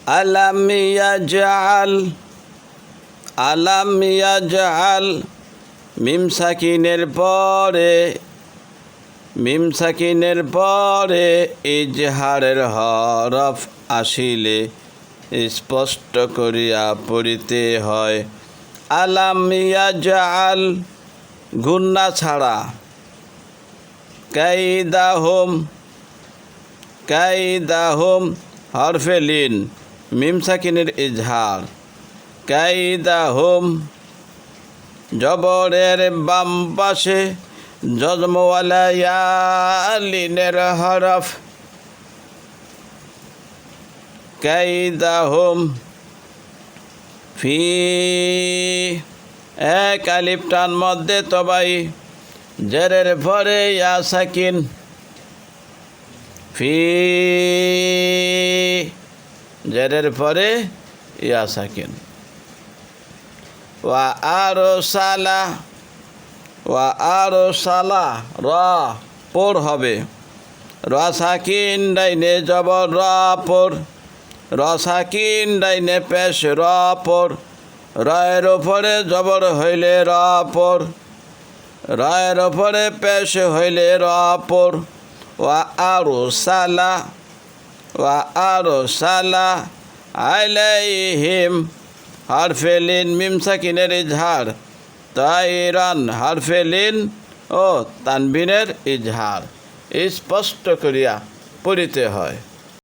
আলাম ইয়াজআল, আলাম ইয়াজআল, মিম সাকিনের পরে, মিম সাকিনের পরে ইজহারের হরফ আসিলে স্পষ্ট করিয়া পড়িতে হয়। আলাম ইয়াজআল গুন্না ছাড়া, কাইদাহুম, কাইদাহুম হরফে লিন, মিম সাকিনের ইজহার, কাইদাহুম জবরের বাম পাশে জজমওয়ালা ইয়া লিনের হরফ, কাইদাহুম ফি এক আলিফ টান মধ্যে তবাই, জেরের পরে ইয়া সাকিন, ফি জেরের পরে ইয়া সাকিন। ওয়া আরসালা, ওয়া আরসালা র পর হবে, র সাকিন ডাইনে জবর র পর, র সাকিন ডাইনে পেশ র পর, রয়ের ওপরে জবর হইলে র পর, রয়ের ওপরে পেশ হইলে র পর। ওয়া আরসালা, ওয়া আরসালা আলাইহিম হরফে লিন, মিম সাকিনের ইজহার, তাইরান হরফে লিন ও তানবিনের ইজহার স্পষ্ট করিয়া পড়িতে হয়।